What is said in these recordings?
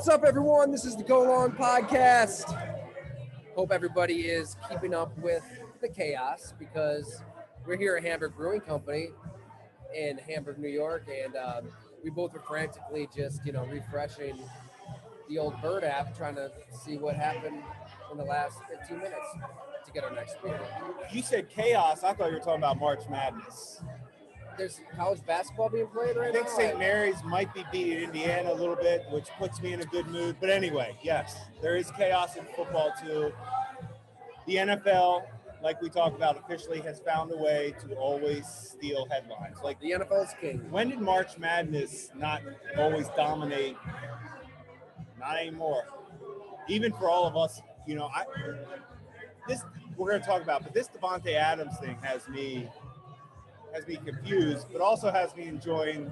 What's up, everyone? This is the Go Long Podcast. Hope everybody is keeping up with the chaos because we're here at Hamburg Brewing Company in Hamburg, New York, and we both are frantically just, refreshing the old Bird app, trying to see what happened in the last 15 minutes to get our next beer. You said chaos. I thought you were talking about March Madness. There's college basketball being played right now. I think St. Mary's might be beating Indiana a little bit, which puts me in a good mood. But anyway, yes, there is chaos in football too. The NFL, like we talked about, officially has found a way to always steal headlines. Like the NFL's king. When did March Madness not always dominate? Not anymore. Even for all of us, this we're going to talk about, but this Davante Adams thing has me confused, but also has me enjoying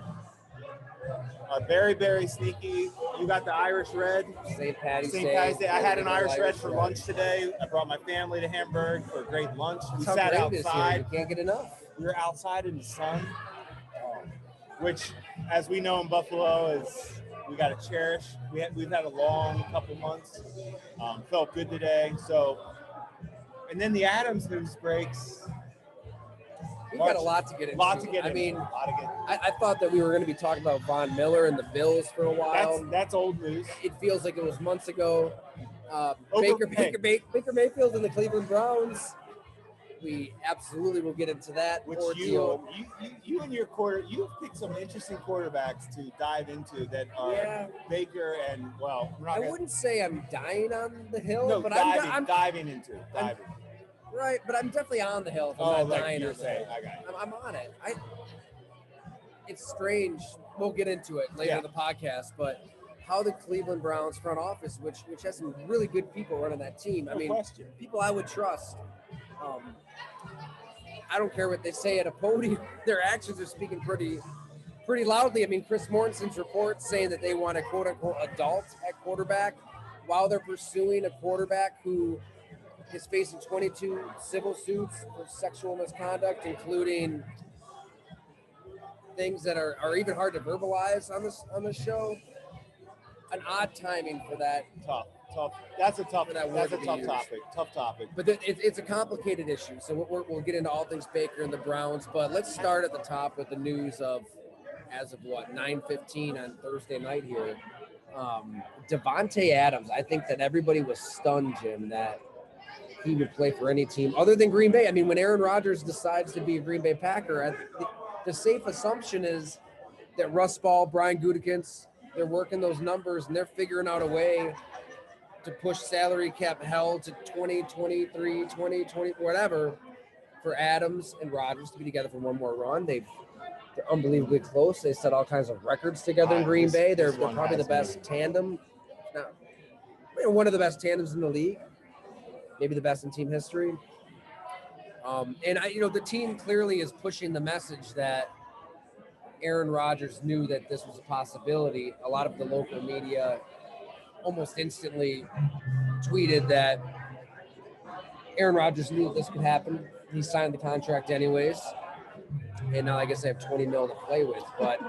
a very, very sneaky. You got the Irish Red. St. Patty's Day. I had an Irish Red for lunch today. I brought my family to Hamburg for a great lunch. We sat outside. You can't get enough. We were outside in the sun, which, as we know in Buffalo, is we got to cherish. We've had a long couple months. Felt good today. So, and then the Adams news breaks. We've got a lot to get into. I thought that we were going to be talking about Von Miller and the Bills for a while. That's old news. It feels like it was months ago. Baker Mayfield and the Cleveland Browns. We absolutely will get into that. Which you and your you've picked some interesting quarterbacks to dive into that are Baker and I wouldn't say I'm dying on the hill, no, but I'm diving into. Right, but I'm definitely on the hill. If I'm not dying on it. I'm on it. It's strange. We'll get into it later in the podcast, but how the Cleveland Browns front office, which has some really good people running that team. People I would trust. I don't care what they say at a podium. Their actions are speaking pretty loudly. Chris Mortensen's report saying that they want a quote-unquote adult at quarterback while they're pursuing a quarterback who is facing 22 civil suits for sexual misconduct, including things that are even hard to verbalize on this show. An odd timing for that. Tough. That's a tough topic. But it's a complicated issue. So we'll get into all things Baker and the Browns. But let's start at the top with the news of, as of 9:15 on Thursday night here. Davante Adams. I think that everybody was stunned, Jim, that he would play for any team other than Green Bay. When Aaron Rodgers decides to be a Green Bay Packer, the safe assumption is that Russ Ball, Brian Gutekunst, they're working those numbers and they're figuring out a way to push salary cap hell to 20, 23, 20, 20, whatever, for Adams and Rodgers to be together for one more run. They're unbelievably close. They set all kinds of records together in Green Bay. They're probably the best tandem. One of the best tandems in the league. Maybe the best in team history. The team clearly is pushing the message that Aaron Rodgers knew that this was a possibility. A lot of the local media almost instantly tweeted that Aaron Rodgers knew that this could happen. He signed the contract anyways. And now I guess they have $20 million to play with. But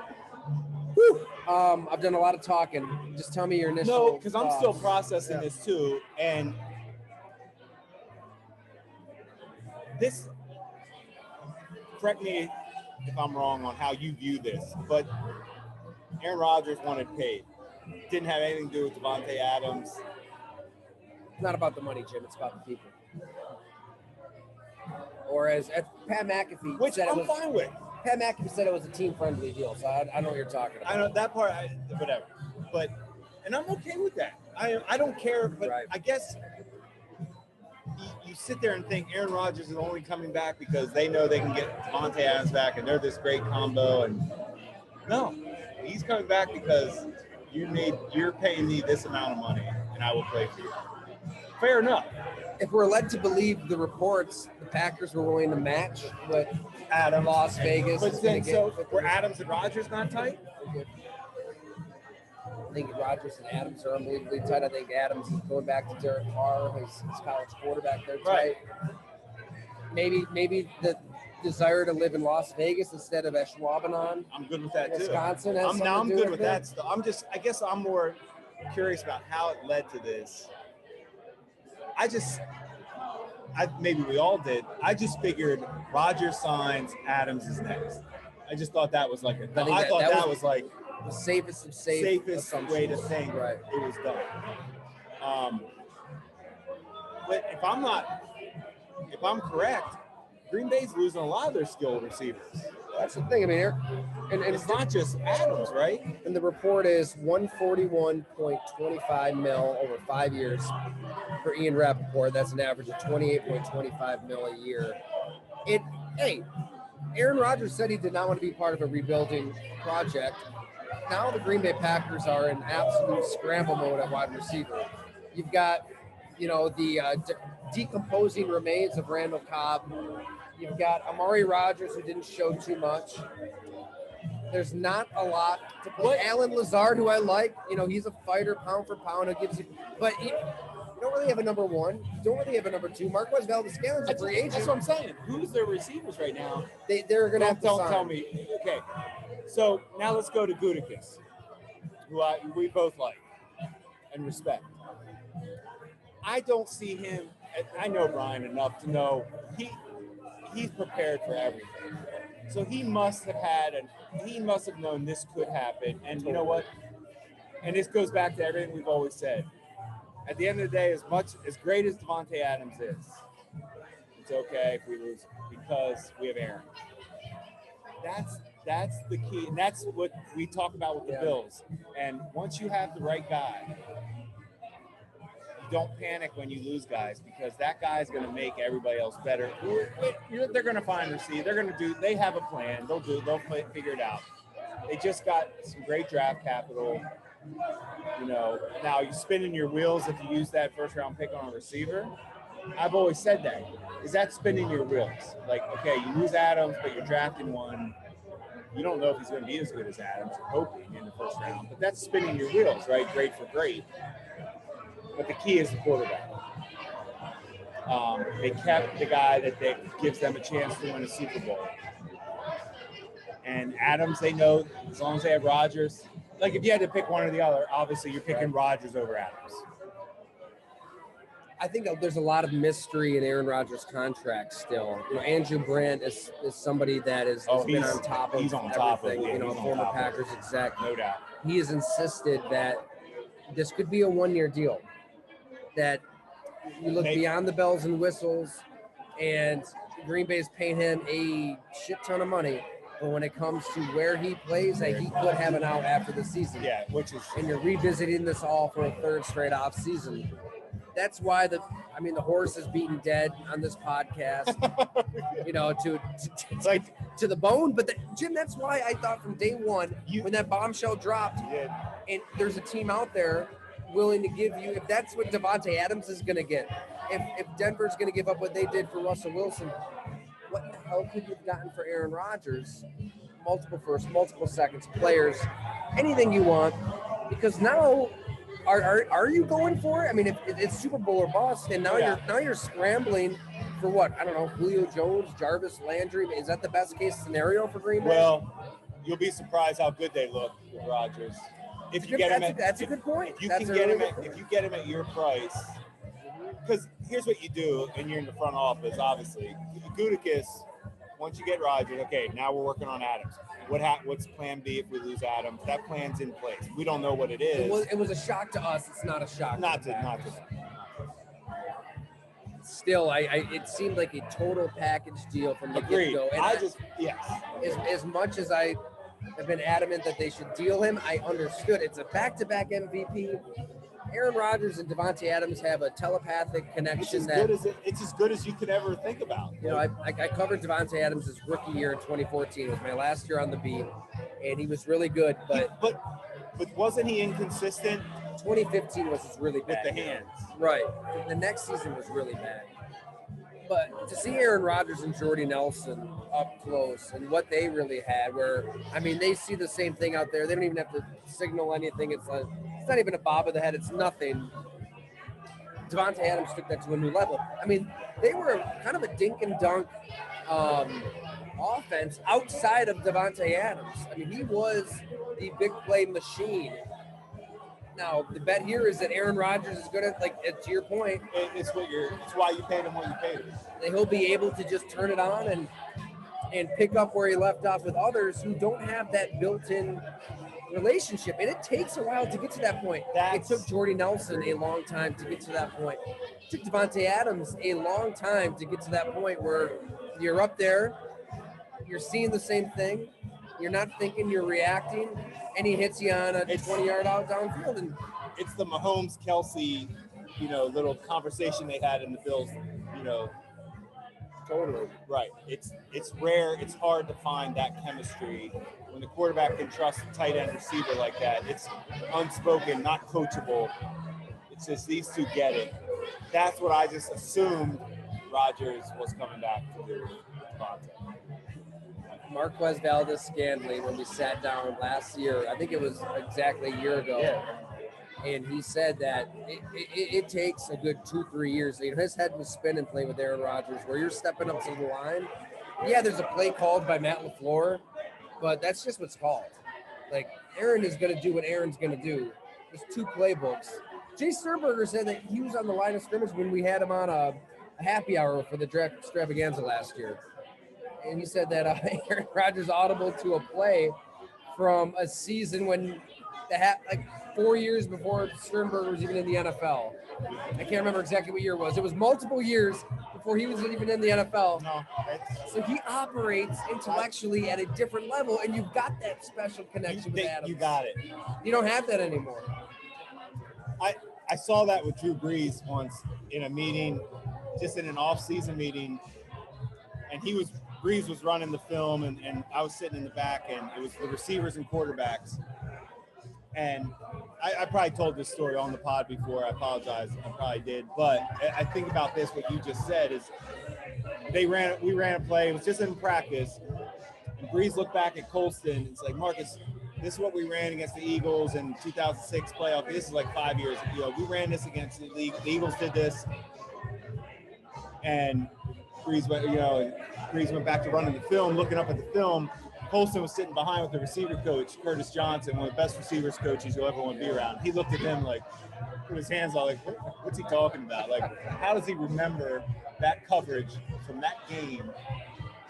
I've done a lot of talking. Just tell me your initial No, because I'm still processing this too. And this, correct me if I'm wrong on how you view this, but Aaron Rodgers wanted paid. Didn't have anything to do with Davante Adams. It's not about the money, Jim. It's about the people. Or as Pat McAfee Which said, I'm fine with. Pat McAfee said it was a team-friendly deal, so I know what you're talking about. I know that part, whatever. And I'm okay with that. I don't care, but right. I guess you sit there and think Aaron Rodgers is only coming back because they know they can get Davante Adams back and they're this great combo. And no, he's coming back because you're paying me this amount of money and I will play for you. Fair enough. If we're led to believe the reports, the Packers were willing to match what Adams, Las Vegas. But then, were Adams and Rodgers not tight? I think Rodgers and Adams are unbelievably tight. I think Adams is going back to Derek Carr, his college quarterback. They're tight. Maybe the desire to live in Las Vegas instead of Ashwaubenon. I'm good with that Wisconsin too. I'm good with that stuff. I guess I'm more curious about how it led to this. Maybe we all did. I just figured Rodgers signs, Adams is next. I just thought that was like I thought that was like the safest of safest way to think. Right. It was done. But if I'm correct, Green Bay's losing a lot of their skilled receivers. That's the thing. I mean, and it's not just Adams, right? And the report is $141.25 mil over 5 years for Ian Rappaport. That's an average of $28.25 mil a year. Aaron Rodgers said he did not want to be part of a rebuilding project. Now the Green Bay Packers are in absolute scramble mode at wide receiver. You've got, the decomposing remains of Randall Cobb. You've got Amari Rodgers, who didn't show too much. There's not a lot to play. Alan Lazard, who I like, he's a fighter, pound for pound. Who gives you, but you don't really have a number one. You don't really have a number two. Marquez Valdez-Scalen's a free agent. That's what I'm saying. Who's their receivers right now? They're going to have to sign. Don't tell me. Okay. So now let's go to Gutekunst, who we both like and respect. I don't see him. I know Brian enough to know he's prepared for everything. So he must have known this could happen. And you know what? And this goes back to everything we've always said. At the end of the day, as great as Davante Adams is, it's okay if we lose because we have Aaron. That's the key, and that's what we talk about with the Bills. And once you have the right guy, you don't panic when you lose guys because that guy is going to make everybody else better. They're going to find receiver. They have a plan. They'll figure it out. They just got some great draft capital. Now you're spinning your wheels if you use that first round pick on a receiver. I've always said that. Is that spinning your wheels? Like, okay, you lose Adams, but you're drafting one. You don't know if he's going to be as good as Adams. You're hoping in the first round, but that's spinning your wheels, right? Great for great. But the key is the quarterback. They kept the guy that gives them a chance to win a Super Bowl. And Adams, they know as long as they have Rodgers. Like if you had to pick one or the other, obviously you're picking Rodgers over Adams. I think there's a lot of mystery in Aaron Rodgers' contract still. Andrew Brandt is somebody that has been on top of everything. A former Packers exec. No doubt. He has insisted that this could be a one-year deal. That you look beyond the bells and whistles, and Green Bay's paying him a shit ton of money. But when it comes to where he plays, he could have an out after the season. Yeah, and you're revisiting this all for a third straight off season. That's why the horse is beaten dead on this podcast, to the bone. But Jim, that's why I thought from day one when that bombshell dropped, and there's a team out there willing to give you, if that's what Davante Adams is going to get, if Denver's going to give up what they did for Russell Wilson, what the hell could you have gotten for Aaron Rodgers? Multiple firsts, multiple seconds, players, anything you want, because now. Are you going for it? I mean, if it's Super Bowl or bust, and now you're scrambling for what? I don't know, Julio Jones, Jarvis Landry. Is that the best case scenario for Green Bay? Well, you'll be surprised how good they look with Rodgers. If you get him, that's a good point. If you get him at your price, because here's what you do, and you're in the front office, obviously. Gutekunst, once you get Rodgers, okay, now we're working on Adams. What's plan B if we lose Adams? That plan's in place. We don't know what it is. It was a shock to us. It's not a shock. Not to. Still, it seemed like a total package deal from the get-go. And as much as I have been adamant that they should deal him, I understood. It's a back-to-back MVP. Aaron Rodgers and Davante Adams have a telepathic connection. It's as good as you could ever think about. I covered Davante Adams' rookie year in 2014. It was my last year on the beat, and he was really good. But wasn't he inconsistent? 2015 was really bad. With the hands. Right. The next season was really bad. But to see Aaron Rodgers and Jordy Nelson up close and what they really had, they see the same thing out there. They don't even have to signal anything. It's not even a bob of the head. It's nothing. Davante Adams took that to a new level. They were kind of a dink and dunk offense outside of Davante Adams. He was the big play machine. Now, the bet here is that Aaron Rodgers is going to, to your point, It's why you paid him what you paid him. that he'll be able to just turn it on and pick up where he left off with others who don't have that built-in relationship. And it takes a while to get to that point. It took Jordy Nelson a long time to get to that point. It took Davante Adams a long time to get to that point where you're up there, you're seeing the same thing, you're not thinking, you're reacting, and he hits you on a 20-yard out downfield. And it's the Mahomes Kelsey, little conversation they had in the Bills, Totally. Right. It's rare. It's hard to find that chemistry when the quarterback can trust a tight end receiver like that. It's unspoken, not coachable. It's just these two get it. That's what I just assumed Rodgers was coming back to do. Marquez Valdez-Scantling, when we sat down last year, I think it was exactly a year ago, and he said that it takes a good 2-3 years. His head was spinning playing with Aaron Rodgers, where you're stepping up to the line. Yeah, there's a play called by Matt LaFleur, but that's just what's called. Like, Aaron is going to do what Aaron's going to do. There's 2 playbooks. Jay Sternberger said that he was on the line of scrimmage when we had him on a happy hour for the draft extravaganza last year. And he said that Aaron Rodgers audible to a play from a season when 4 years before Sternberger was even in the NFL. I can't remember exactly what year it was. It was multiple years before he was even in the NFL. So he operates intellectually at a different level, and you've got that special connection with Adams. You got it. You don't have that anymore. I saw that with Drew Brees once in a meeting, just in an off-season meeting, and Brees was running the film, and I was sitting in the back, and it was the receivers and quarterbacks. And I probably told this story on the pod before. I apologize. I probably did. But I think about this, what you just said is we ran a play. It was just in practice. And Brees looked back at Colston. It's like, Marcus, this is what we ran against the Eagles in 2006 playoff. This is like 5 years ago. We ran this against the league. The Eagles did this. And Brees went back to running the film, looking up at the film. Colston was sitting behind with the receiver coach, Curtis Johnson, one of the best receivers coaches you'll ever want to be around. He looked at him like, put his hands out like, what's he talking about? Like, how does he remember that coverage from that game?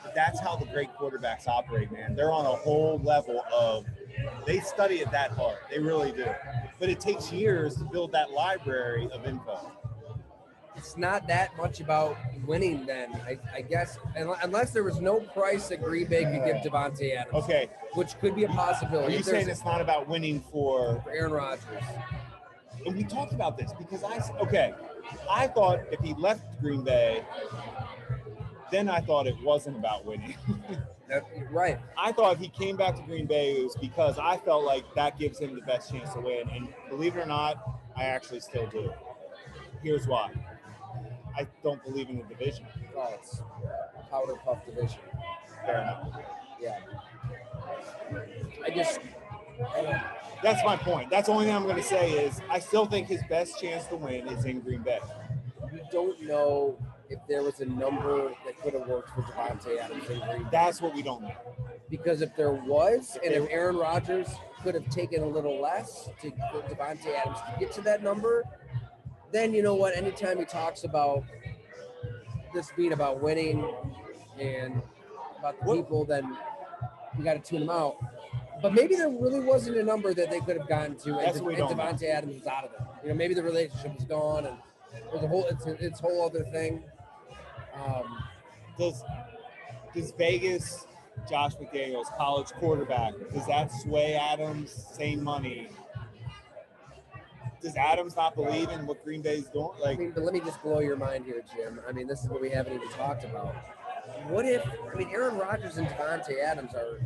But that's how the great quarterbacks operate, man. They're on a whole level of, they study it that hard. They really do. But it takes years to build that library of info. It's not that much about winning then, I guess, unless there was no price that Green Bay could give Davante Adams. Okay. Which could be a possibility. Are you saying it's not about winning for Aaron Rodgers? And we talked about this because I thought if he left Green Bay, then I thought it wasn't about winning. Right. I thought if he came back to Green Bay, it was because I felt like that gives him the best chance to win. And believe it or not, I actually still do. Here's why. I don't believe in the division. Oh, it's powder puff division. Fair enough. Yeah. That's my point. That's the only thing I'm going to say is I still think his best chance to win is in Green Bay. We don't know if there was a number that could have worked for Davante Adams in Green Bay. That's what we don't know. Because if there was, and if Aaron Rodgers could have taken a little less for Davante Adams to get to that number, then you know what? Anytime he talks about this being about winning and about the people, then you got to tune him out. But maybe there really wasn't a number that they could have gotten to, and Davante Adams was out of it. Maybe the relationship was gone, and there's a whole it's a whole other thing. Does Vegas, Josh McDaniels, college quarterback, does that sway Adams? Same money. Does Adams not believe in what Green Bay's doing? But let me just blow your mind here, Jim. This is what we haven't even talked about. What if, Aaron Rodgers and Davante Adams are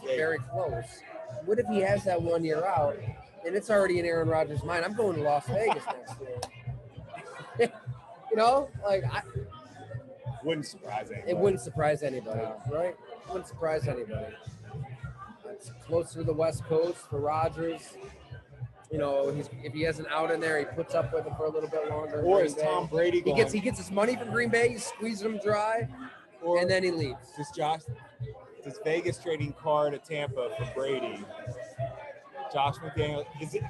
very close. What if he has that 1 year out, and it's already in Aaron Rodgers' mind? I'm going to Las Vegas next year. Wouldn't surprise anybody. It wouldn't surprise anybody, right? It wouldn't surprise anybody. It's closer to the West Coast for Rodgers. If he has an out in there, he puts up with it for a little bit longer. Or is Tom Brady going? He gets his money from Green Bay, he's squeezing him dry, and then he leaves. Does Vegas trading Carr to Tampa for Brady Josh McDaniel.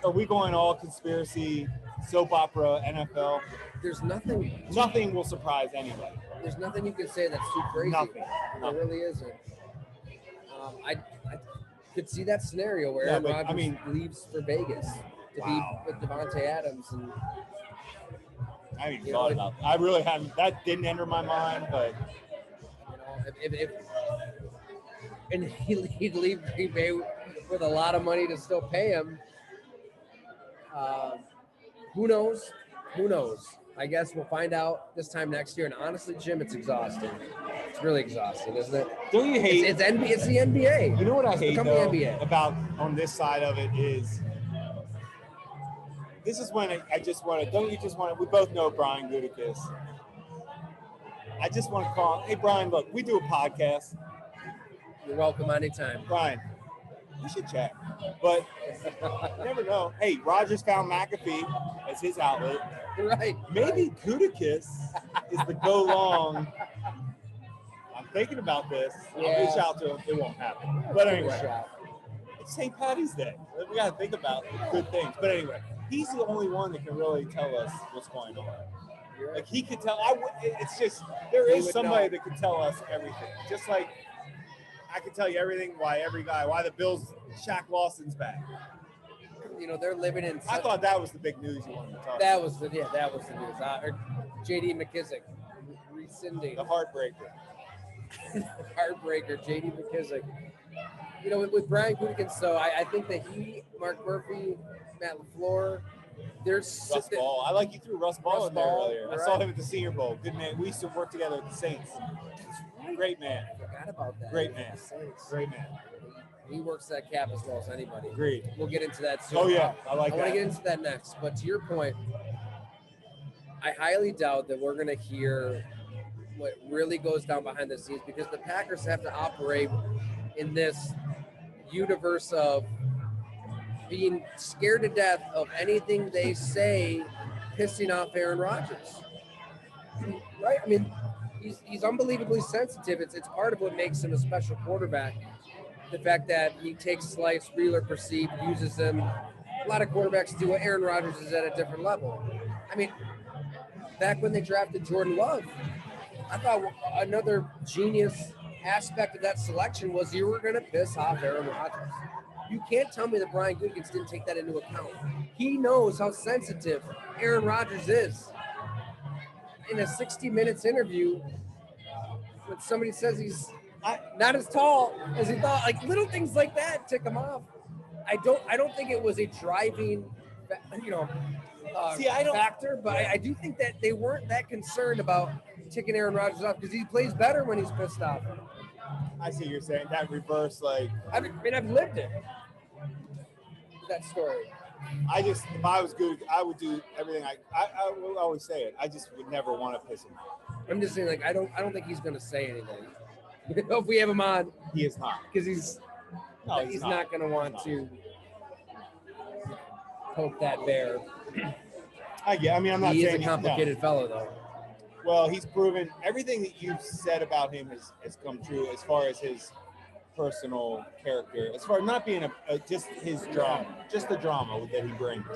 Are we going all conspiracy, soap opera, NFL? There's nothing. Nothing will surprise anybody. There's nothing you can say that's too crazy. Nothing. There really isn't. I could see that scenario where Aaron Rodgers leaves for Vegas to be with Davante Adams. And I haven't even thought about that. I really haven't. That didn't enter my mind, but and he'd leave Green Bay with a lot of money to still pay him. Who knows? Who knows? I guess we'll find out this time next year. And honestly, Jim, it's exhausting. It's really exhausting, isn't it? Don't you hate it's NBA? It's the NBA. You know what I hate though, NBA. about on this side of it is. This is when I just want to. Don't you just want to? We both know Brian Gutekunst. I just want to call. Hey, Brian, look, we do a podcast. You're welcome anytime. Brian, we should chat. But you never know. Hey, Rogers found McAfee as his outlet. Right. Maybe Gutekunst is the go long. I'm thinking about this. I'll reach out to him. It won't happen. But anyway, it's St. Patty's Day. We got to think about good things. But anyway, he's the only one that can really tell us what's going on. Like he could tell. It's just there is somebody that can tell us everything. Just like I can tell you everything. Why the Bills, Shaq Lawson's back. You know they're living in. I thought that was the big news you wanted to talk about. That was the news. J.D. McKissick rescinding the heartbreaker. J.D. McKissick. You know, with Brian Gutekunst, though, I think that Mark Murphy, Matt LaFleur, there's Russ Ball. I like you threw Russ Ball in there earlier. Right. I saw him at the Senior Bowl. Good man. We used to work together at the Saints. Great man. I forgot about that. Great man. Great man. He works that cap as well as anybody. Agreed. We'll get into that soon. Oh, yeah. I want to get into that next. But to your point, I highly doubt that we're going to hear what really goes down behind the scenes because the Packers have to operate in this universe of being scared to death of anything they say pissing off Aaron Rodgers. Right? I mean, he's unbelievably sensitive. It's part of what makes him a special quarterback. The fact that he takes slice, real or perceived, uses them. A lot of quarterbacks do it. Aaron Rodgers is at a different level. I mean, back when they drafted Jordan Love, I thought another genius aspect of that selection was you were going to piss off Aaron Rodgers. You can't tell me that Brian Gutekunst didn't take that into account. He knows how sensitive Aaron Rodgers is. In a 60 Minutes interview, when somebody says he's not as tall as he thought, like little things like that tick him off. I don't think it was a driving, factor, but I do think that they weren't that concerned about ticking Aaron Rodgers off because he plays better when he's pissed off. I see what you're saying. That reverse, like I've lived it. That story. If I was good, I would do everything. I will always say it. I just would never want to piss him off. I'm just saying, like I don't think he's going to say anything. If we have him on, he is not because he's not going to want to poke that bear. I'm not saying he's a complicated fellow, though. Well, he's proven everything that you've said about him has come true as far as his personal character, as far as not being just his drama, just the drama that he brings.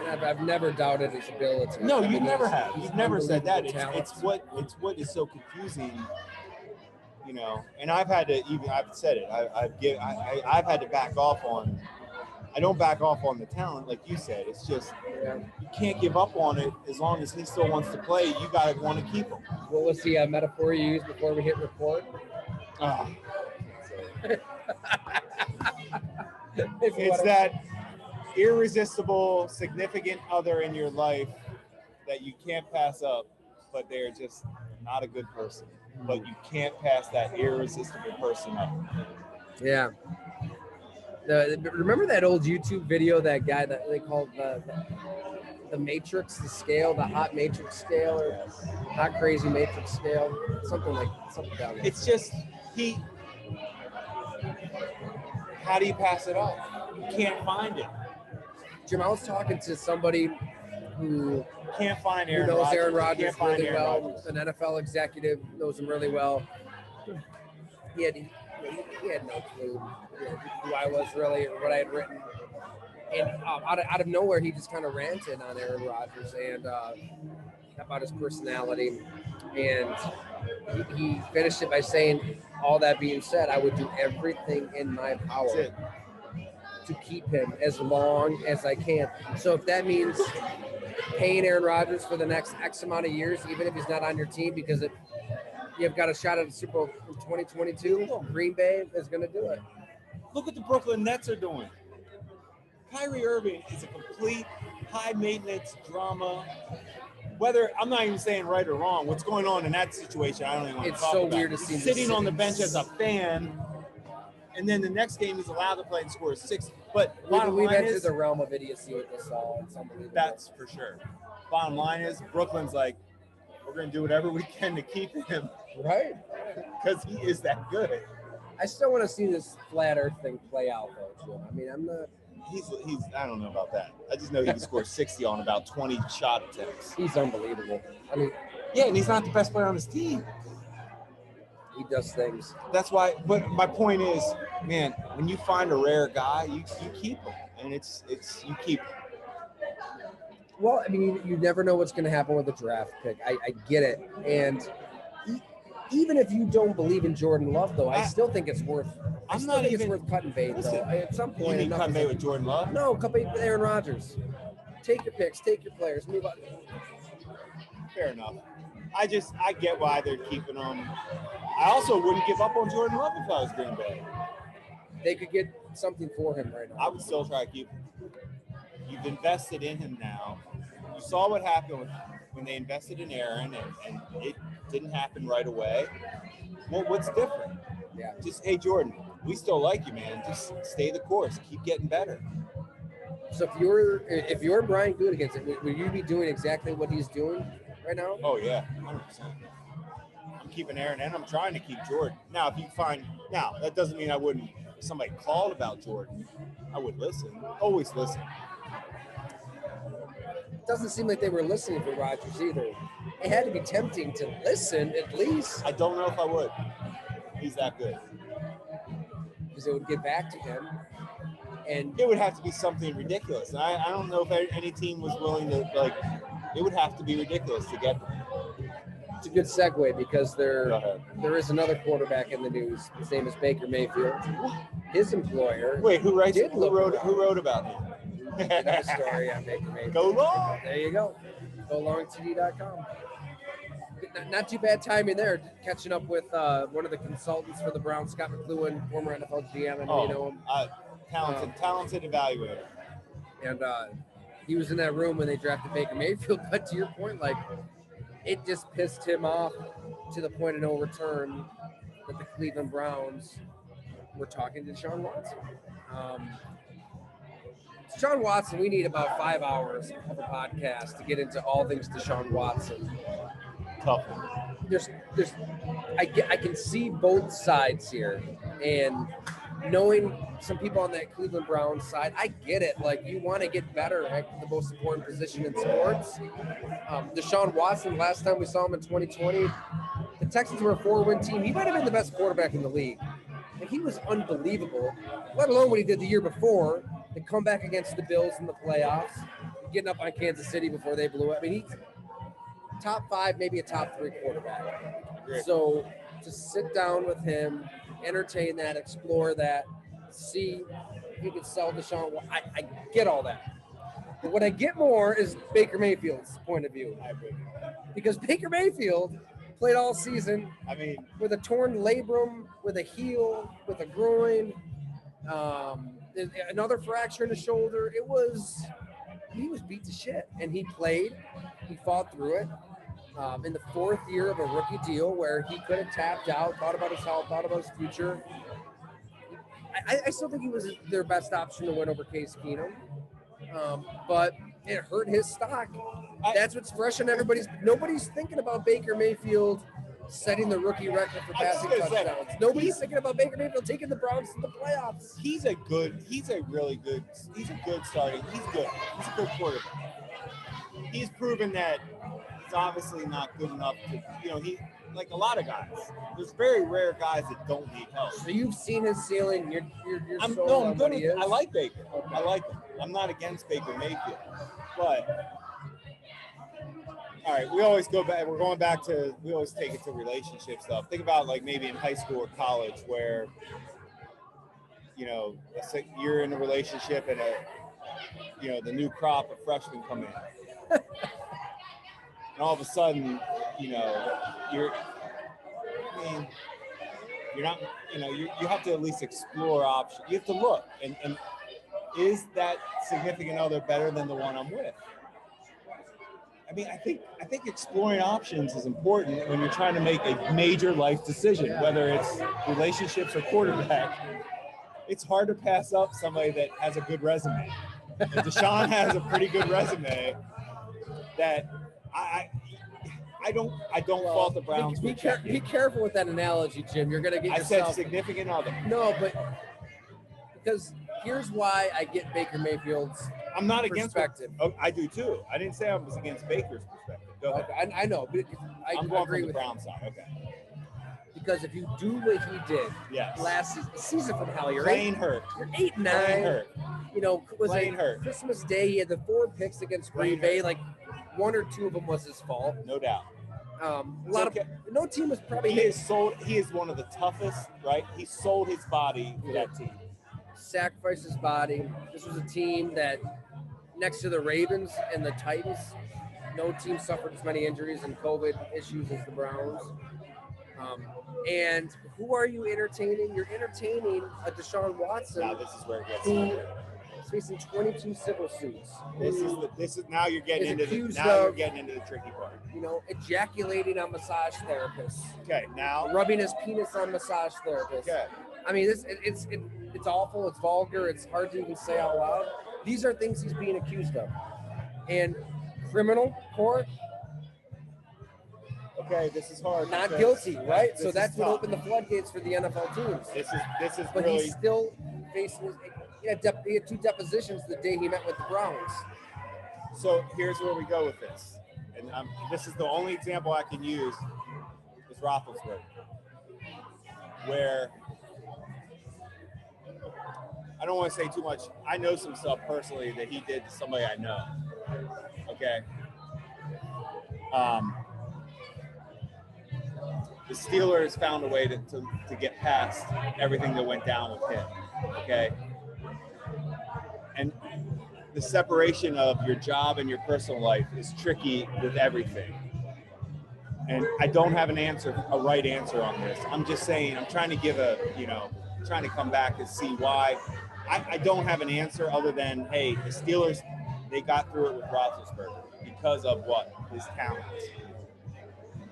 And I've never doubted his ability. No, you never have. You've never said that. It's what is so confusing. You know, and I've said it. I've had to back off on. I don't back off on the talent, like you said. It's just you can't give up on it as long as he still wants to play. You gotta want to keep him. What was the metaphor you used before we hit record? It's that irresistible significant other in your life that you can't pass up, but they're just not a good person. But you can't pass that irresistible person up. Yeah. Remember that old YouTube video, that guy that they called the Matrix, the scale, the hot Matrix scale, or hot crazy Matrix scale, something down there. It's just how do you pass it off? You can't find it. Jim, I was talking to somebody who can't find Aaron Rodgers really well, an NFL executive, knows him really well. He had no clue who I was really or what I had written. And out of nowhere, he just kind of ranted on Aaron Rodgers and about his personality. And he finished it by saying, all that being said, I would do everything in my power to keep him as long as I can. So if that means paying Aaron Rodgers for the next X amount of years, even if he's not on your team, because you've got a shot at the Super Bowl in 2022, Green Bay is going to do it. Look what the Brooklyn Nets are doing. Kyrie Irving is a complete high-maintenance drama. Whether I'm not even saying right or wrong, what's going on in that situation, I don't even want to talk about. It's so weird to see him sitting on the bench as a fan, and then the next game he's allowed to play and score 6. But we've entered the realm of idiocy with this all. It's unbelievable. That's for sure. Bottom line is, Brooklyn's like, we're going to do whatever we can to keep him. Right. Because he is that good. I still want to see this flat earth thing play out, though, Jim. I mean, I'm not... He's I don't know about that. I just know he can score 60 on about 20 shot attempts. He's unbelievable. I mean, yeah, and he's not the best player on his team. He does things. That's why. But my point is, man, when you find a rare guy, you keep him, and it's you keep him. Well, I mean, you never know what's going to happen with the draft pick. I get it, and even if you don't believe in Jordan Love, though, I still think it's worth. It's worth cutting bait, though. At some point, you mean cutting bait with Jordan Love? No, cut bait with Aaron Rodgers. Take your picks, take your players, move on. Fair enough. I get why they're keeping him. I also wouldn't give up on Jordan Love if I was Green Bay. They could get something for him right now. I would still try to keep him. You've invested in him now. You saw what happened when they invested in Aaron, and it didn't happen right away. Well, what's different? Yeah. Just, hey, Jordan, we still like you, man. Just stay the course. Keep getting better. So if you're Brian Gutekunst, would you be doing exactly what he's doing right now? Oh, yeah, 100%. I'm keeping Aaron, and I'm trying to keep Jordan. Now, that doesn't mean I wouldn't. If somebody called about Jordan, I would listen. Always listen. It doesn't seem like they were listening for Rodgers either. It had to be tempting to listen at least. I don't know if I would. He's that good. Because it would get back to him. And it would have to be something ridiculous. I don't know if any team was willing to, it would have to be ridiculous to get them. It's a good segue because there is another quarterback in the news. His name is Baker Mayfield. His employer. Wait, who wrote about him? Another story on Baker Mayfield. Go long. There you go. GoLongTD.com. Not too bad timing there. Catching up with one of the consultants for the Browns, Scott McLuhan, former NFL GM. I know you know him. Talented evaluator. And he was in that room when they drafted Baker Mayfield. But to your point, it just pissed him off to the point of no return that the Cleveland Browns were talking to Deshaun Watson. Deshaun Watson, we need about 5 hours of a podcast to get into all things Deshaun Watson. Tough. I can see both sides here, and knowing some people on that Cleveland Browns side, I get it. You want to get better at the most important position in sports. Deshaun Watson, last time we saw him in 2020, the Texans were a 4-win team. He might have been the best quarterback in the league. And he was unbelievable, let alone what he did the year before, the comeback against the Bills in the playoffs, getting up on Kansas City before they blew it. I mean, he's top 5, maybe a top 3 quarterback. Great. So to sit down with him, entertain that, explore that, see if he could sell Deshaun. I get all that. But what I get more is Baker Mayfield's point of view. Because Baker Mayfield played all season with a torn labrum, with a heel, with a groin, another fracture in the shoulder. He was beat to shit. And he played. He fought through it. In the 4th year of a rookie deal where he could have tapped out, thought about his health, thought about his future. I still think he was their best option to win over Case Keenum. But it hurt his stock. That's what's fresh on nobody's thinking about Baker Mayfield setting the rookie record for passing touchdowns. Nobody's thinking about Baker Mayfield taking the Browns to the playoffs. He's a good starting. He's a good quarterback. He's proven that It's obviously not good enough to, he, like a lot of guys, there's very rare guys that don't need help. So you've seen his ceiling. You're I'm sold on good. what he is? I like Baker. Okay. I like him. I'm not against Baker Mayfield. But, all right, we always go back. We always take it to relationship stuff. Think about like maybe in high school or college where, let's say you're in a relationship and the new crop of freshmen come in. And all of a sudden, you're not, you have to at least explore options. You have to look and is that significant other better than the one I'm with? I mean, I think exploring options is important when you're trying to make a major life decision, whether it's relationships or quarterback. It's hard to pass up somebody that has a good resume. And Deshaun has a pretty good resume that I don't fault the Browns. Be careful with that analogy, Jim. You're going to get yourself. I said significant other. No, but because here's why I get Baker Mayfield's I'm not against perspective. I do too. I didn't say I was against Baker's perspective. Go ahead. Okay, I know, but I'm going agree from the with Brown side. Okay. Because if you do what he did last season from hell, you're playing hurt. You're 8-9. Playing hurt. Playing hurt. Christmas Day, he had the 4 picks against Green Bay. Like 1 or 2 of them was his fault. No doubt. No team was probably. He is one of the toughest, right? He sold his body for that team. Sacrificed his body. This was a team that, next to the Ravens and the Titans, no team suffered as many injuries and COVID issues as the Browns. And who are you entertaining? You're entertaining a Deshaun Watson. Now this is where it gets. Who is facing 22 civil suits. This is now you're getting into the tricky part. Ejaculating on massage therapists. Okay, now rubbing his penis on massage therapists. Okay. I mean, it's awful. It's vulgar. It's hard to even say out loud. These are things he's being accused of, and criminal court. Okay, this is hard. Not guilty, right? So that's what opened the floodgates for the NFL teams. This is but really. He's still facing. He had 2 depositions the day he met with the Browns. So here's where we go with this, and this is the only example I can use is Roethlisberger, where I don't want to say too much. I know some stuff personally that he did to somebody I know. Okay. The Steelers found a way to get past everything that went down with him. Okay. And the separation of your job and your personal life is tricky with everything. And I don't have a right answer on this. I'm just saying, I'm trying to give trying to come back and see why. I don't have an answer other than, hey, the Steelers, they got through it with Roethlisberger because of what? His talent.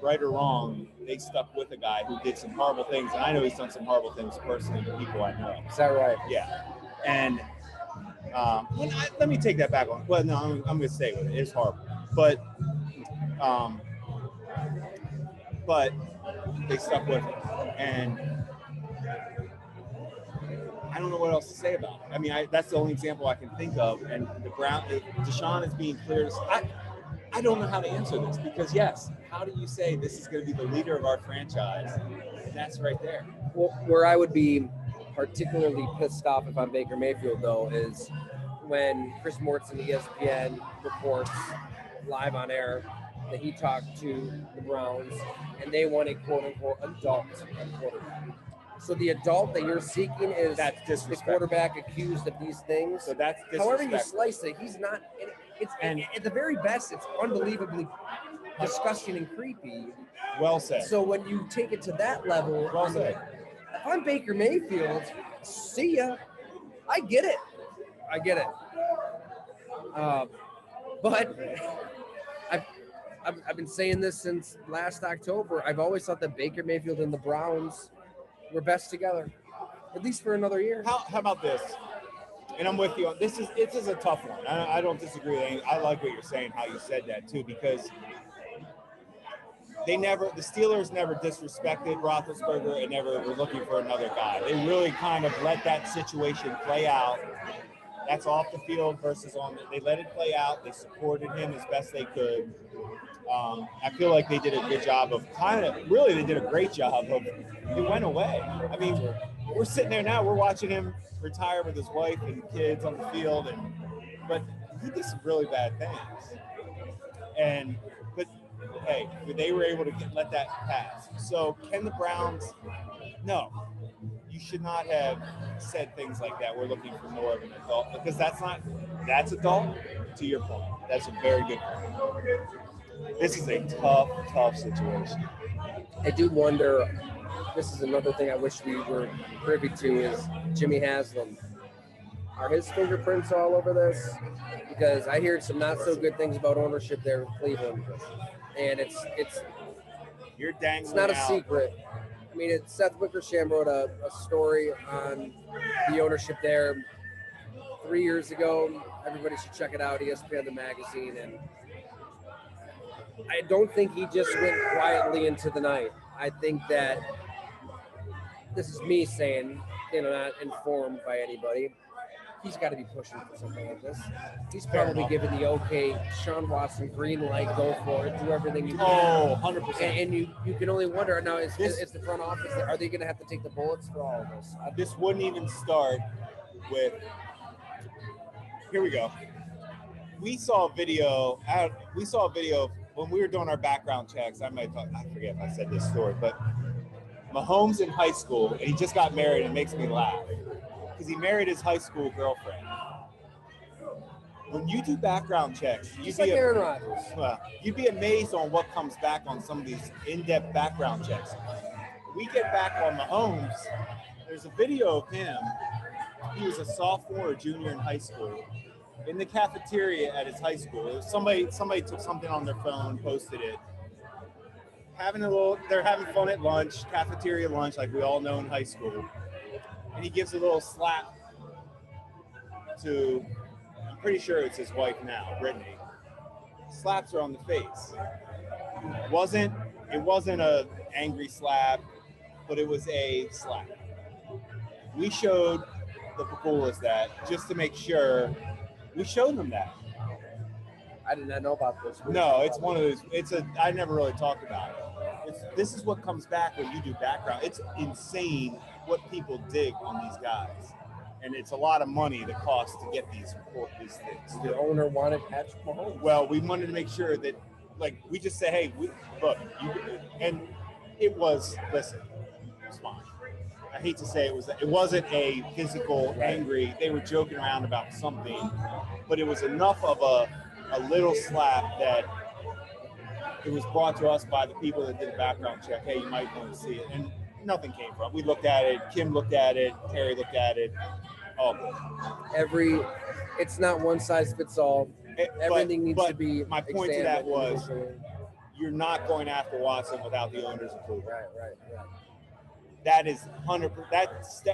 Right or wrong, they stuck with a guy who did some horrible things. And I know he's done some horrible things personally to people I know. Is that right? Yeah. And let me take that back on. Well, no, I'm going to stay with it. It's horrible. But they stuck with him. And I don't know what else to say about it. I mean, that's the only example I can think of. And Deshaun is being clear. I don't know how to answer this because, yes, how do you say this is going to be the leader of our franchise? And that's right there. Well, where I would be particularly pissed off if I'm Baker Mayfield, though, is when Chris Mortson, ESPN, reports live on air that he talked to the Browns and they want a quote-unquote adult quarterback. So the adult that you're seeking is the quarterback accused of these things. So that's however you slice it, he's not. And at the very best, it's unbelievably disgusting and creepy. Well said. So when you take it to that level, well said. If I'm Baker Mayfield, see ya. I get it. But I've been saying this since last October. I've always thought that Baker Mayfield and the Browns were best together, at least for another year. How about this? And I'm with you on this. It is a tough one. I don't disagree with anything. I like what you're saying, how you said that too, because the Steelers never disrespected Roethlisberger and never were looking for another guy. They really kind of let that situation play out. That's off the field versus on. They let it play out. They supported him as best they could. I feel like they did a good job of really they did a great job of, he went away. I mean, we're sitting there now, we're watching him retire with his wife and kids on the field, but he did some really bad things. But hey, they were able to let that pass. So can the Browns? No, you should not have said things like that. We're looking for more of an adult, because that's adult. To your point, that's a very good point. This is a tough situation. I do wonder, this is another thing I wish we were privy to, is Jimmy Haslam. Are his fingerprints all over this? Because I hear some not so good things about ownership there in Cleveland. And it's You're dangling it's not a out. secret. I mean, Seth Wickersham wrote a story on the ownership there 3 years ago. Everybody should check it out, ESPN the magazine. And I don't think he just went quietly into the night. I think that, this is me saying, not informed by anybody, he's got to be pushing for something like this. He's probably giving the okay, Deshaun Watson, green light, go for it, do everything you can. Oh, 100%. And you can only wonder, now, is the front office, are they going to have to take the bullets for all of this? This wouldn't even start with, here we go. We saw a video of when we were doing our background checks. I forget if I said this story, but Mahomes in high school, and he just got married, and it makes me laugh because he married his high school girlfriend. When you do background checks, just like Aaron Rodgers. Well, you'd be amazed on what comes back on some of these in-depth background checks. We get back on Mahomes. There's a video of him. He was a sophomore or junior in high school. In the cafeteria at his high school, somebody took something on their phone, posted it. They're having fun at lunch, cafeteria lunch, like we all know in high school. And he gives a little slap to, I'm pretty sure it's his wife now, Brittany. Slaps her on the face. It wasn't a angry slap, but it was a slap. We showed the Papulas that just to make sure. We showed them that. I did not know about this. No, it's one of those. I never really talked about it. This is what comes back when you do background. It's insane what people dig on these guys, and it's a lot of money that costs to get these things. The owner wanted Patrick Mahomes. Well, we wanted to make sure that, like, we just say, hey, look, and it was. Listen, it was fine. I hate to say it wasn't a physical angry. They were joking around about something, but it was enough of a little slap that it was brought to us by the people that did the background check. Hey, you might want to see it, and nothing came from it. We looked at it. Kim looked at it. Terry looked at it. All good. It's not one size fits all. Everything needs to be. My point to that was, you're not going after Watson without the owner's approval. Right. That is 100%.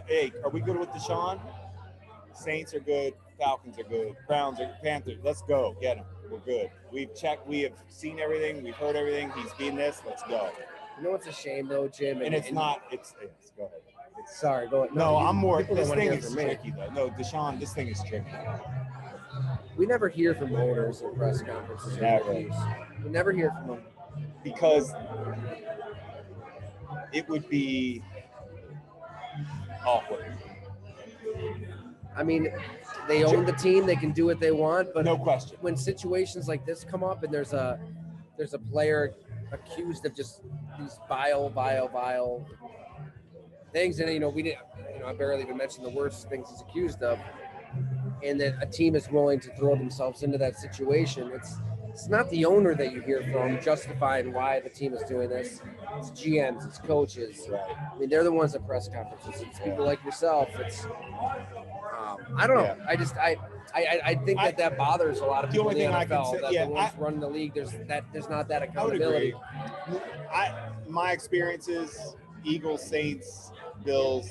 Hey, are we good with Deshaun? Saints are good. Falcons are good. Browns are Panthers. Let's go. Get him. We're good. We've checked. We have seen everything. We've heard everything. He's being this. Let's go. You know what's a shame though, Jim? And it's not. It's go ahead. Sorry, go ahead. No, I'm more. This thing is tricky though. No, Deshaun. This thing is tricky. We never hear from owners in press conferences. We never hear from them because it would be awkward. I mean, they own the team; they can do what they want. But no question, when situations like this come up, and there's a player accused of just these vile things, and I barely even mentioned the worst things he's accused of, and that a team is willing to throw themselves into that situation. It's not the owner that you hear from justifying why the team is doing this. It's GMs, it's coaches. Right. I mean, they're the ones at press conferences. It's people like yourself. It's I don't know. Yeah. I think that bothers a lot of people in the NFL. The ones running the league, there's not that accountability. I would agree. My experiences, Eagles, Saints, Bills.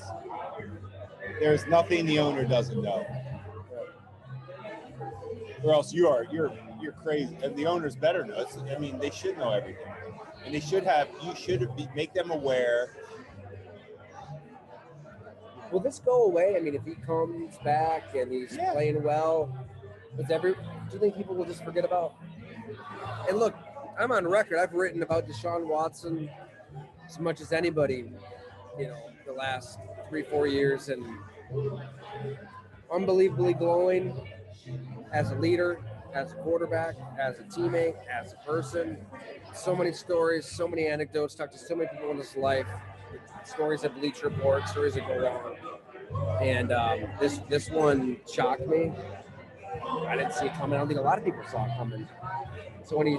There's nothing the owner doesn't know, or else you're crazy. And the owners better know. I mean, they should know everything, and you should make them aware. Will this go away? I mean, if he comes back and he's playing well, do you think people will just forget about? And look, I'm on record. I've written about Deshaun Watson as much as anybody, the last 3-4 years, and unbelievably glowing as a leader, as a quarterback, as a teammate, as a person. So many stories, so many anecdotes, talked to so many people in his life, stories at Bleacher Report, stories that go wrong. And this one shocked me. I didn't see it coming. I don't think a lot of people saw it coming. So when he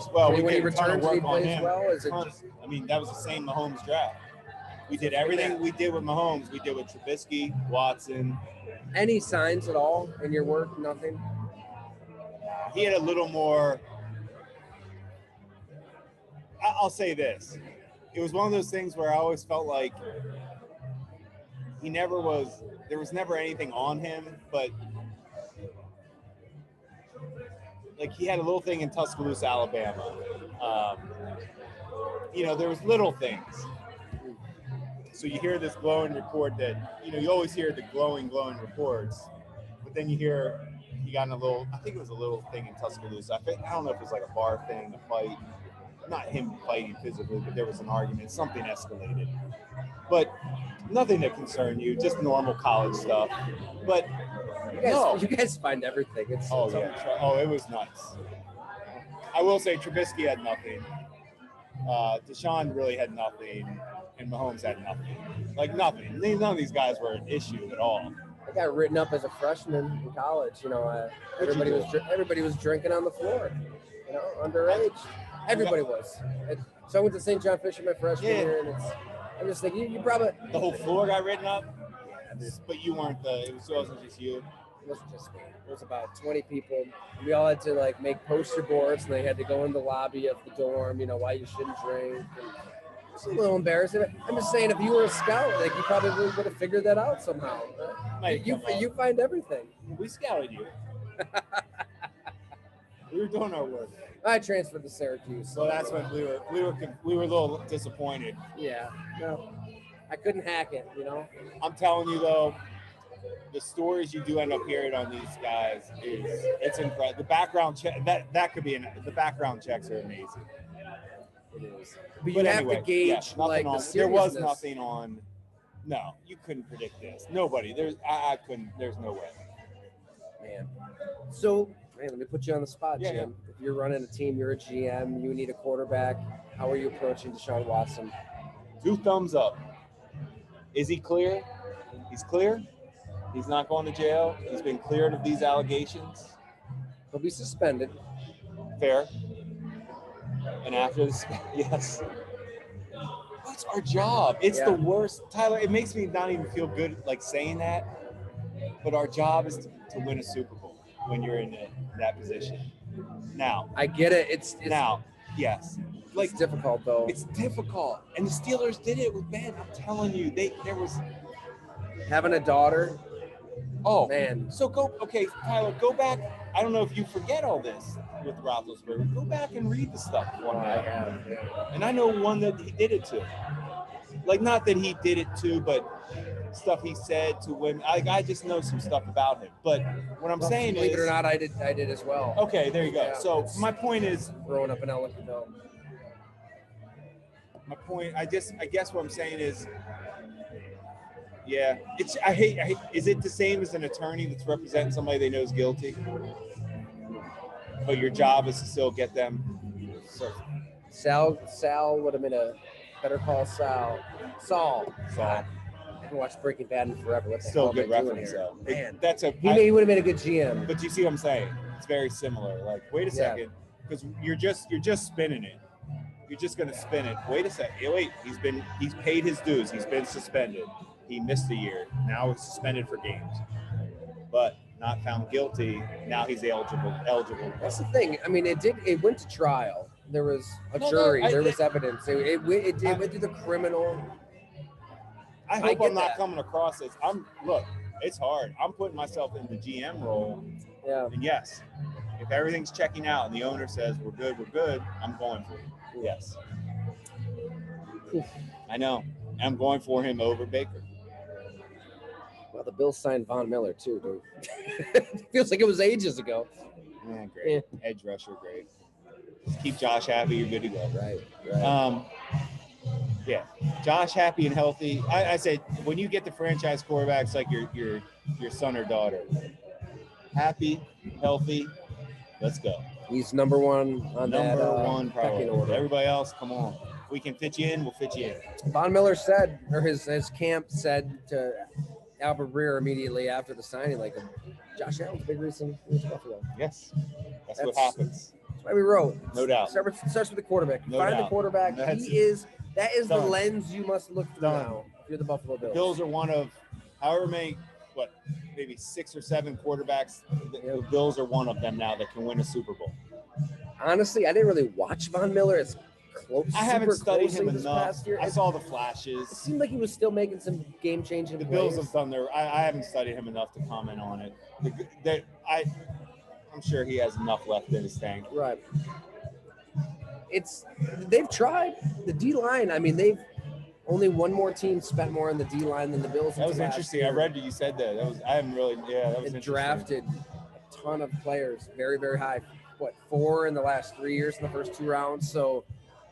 returns and he plays well, is it just? I mean, that was the same Mahomes draft. We did everything we did with Mahomes. We did with Trubisky, Watson. Any signs at all in your work? Nothing. He had a little more. I'll say this: it was one of those things where I always felt like he never was. There was never anything on him, but like he had a little thing in Tuscaloosa, Alabama. There was little things. So you hear this glowing report that, you always hear the glowing reports, but then you hear he got in a little, I think it was a little thing in Tuscaloosa. I don't know if it was like a bar thing, a fight, not him fighting physically, but there was an argument, something escalated. But nothing that concerned you, just normal college stuff. But you guys find everything. It was nuts. I will say Trubisky had nothing. Deshaun really had nothing, and Mahomes had nothing. Like nothing. None of these guys were an issue at all. I got written up as a freshman in college. Everybody was drinking on the floor. Underage. Everybody was. So I went to St. John Fisher my freshman year, and I'm just thinking you probably the whole floor got written up. But you weren't it wasn't just you. It wasn't just me. It was about 20 people. We all had to make poster boards, and they had to go in the lobby of the dorm. Why you shouldn't drink. And it's a little embarrassing. I'm just saying, if you were a scout, you probably would have figured that out somehow. Right? You find everything. We scouted you. We were doing our work. I transferred to Syracuse. So that's when we were a little disappointed. Yeah. No, I couldn't hack it. I'm telling you though. The stories you do end up hearing on these guys it's incredible. The background check that could be the background checks are amazing. It is. But you have to gauge the seriousness. There was nothing on. No, you couldn't predict this. Nobody. I couldn't. There's no way. Man. So, let me put you on the spot, Jim. Yeah. If you're running a team, you're a GM, you need a quarterback. How are you approaching Deshaun Watson? 2 thumbs up. Is he clear? He's clear. He's not going to jail. He's been cleared of these allegations. He'll be suspended. Fair. And after this, yes. What's our job? It's the worst. Tyler, it makes me not even feel good saying that. But our job is to win a Super Bowl when you're in that position. Now. I get it. It's now, yes. It's difficult, though. It's difficult. And the Steelers did it with Ben. I'm telling you, there was. Having a daughter. Oh, man. So Tyler, go back. I don't know if you forget all this with Roethlisberger. Go back and read the stuff one night. And I know one that he did it to. Not that he did it to, but stuff he said to women. I just know some stuff about him. But what I'm saying believe it or not, I did as well. Okay, there you go. Yeah, so my point is growing up in Ellicottville. My point, I guess what I'm saying is, yeah, I hate. Is it the same as an attorney that's representing somebody they know is guilty, but your job is to still get them? So Sal would have been a Better Call Saul. I haven't watched Breaking Bad in forever. What the still hell good reference though. Man, he would have been a good GM. But you see what I'm saying? It's very similar. Wait a second, because you're just spinning it. You're just going to spin it. Wait a second. Wait, he's paid his dues. He's been suspended. He missed a year. Now he's suspended for games. But not found guilty. Now he's eligible. That's the thing. I mean, it went to trial. There was a jury. There was evidence. It went to the criminal. I hope I'm not coming across this. Look, it's hard. I'm putting myself in the GM role. Yeah. And yes, if everything's checking out and the owner says we're good, I'm going for it. Yes. I know. I'm going for him over Baker. the Bills signed Von Miller too, dude. It feels like it was ages ago. Yeah, great. Edge rusher, great. Just keep Josh happy, you're good to go. Right. Yeah, Josh happy and healthy. I said when you get the franchise quarterbacks like your son or daughter, happy, healthy, let's go. He's number one on Number that one pecking priority. order. Everybody else, come on. If we can fit you in, we'll fit you in. Von Miller said, or his camp said to Albert Breer immediately after the signing, like, Josh Allen's a big reason he went to Buffalo. Yes, that's what happens. That's why we wrote. No doubt. Starts with the quarterback. No Find doubt. the quarterback. That is the done. lens you must look through Done. now. If you're the Buffalo Bills. The Bills are one of however many, maybe 6 or 7 quarterbacks. The Bills are one of them now that can win a Super Bowl. Honestly, I didn't really watch Von Miller. It's close. I haven't studied him this enough. Past year. I saw the flashes. It seemed like he was still making some game-changing The plays. Bills have done their. I haven't studied him enough to comment on it. I'm sure he has enough left in his tank. Right. They've tried the D-line. I mean, they've only one more team spent more on the D-line than the Bills. That was interesting. I read that you said that. That was interesting. Drafted a ton of players, very, very high. 4 in the last 3 years in the first 2 rounds. So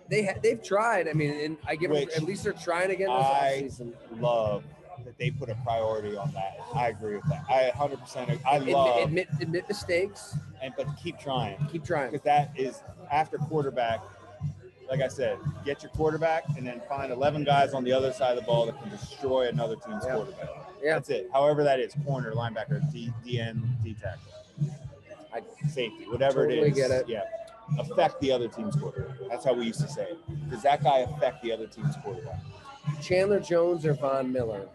they've tried. I mean, and I give them, at least they're trying again this offseason. I love that they put a priority on that. I agree with that. I 100%. I love admit mistakes, but keep trying. Keep trying, because that is after quarterback. Like I said, get your quarterback and then find 11 guys on the other side of the ball that can destroy another team's quarterback. Yeah, that's it. However that is, corner, linebacker, DN, D tackle. Safety, whatever totally it is. Get it. Yeah. Affect the other team's quarterback. That's how we used to say it. Does that guy affect the other team's quarterback? Chandler Jones or Von Miller?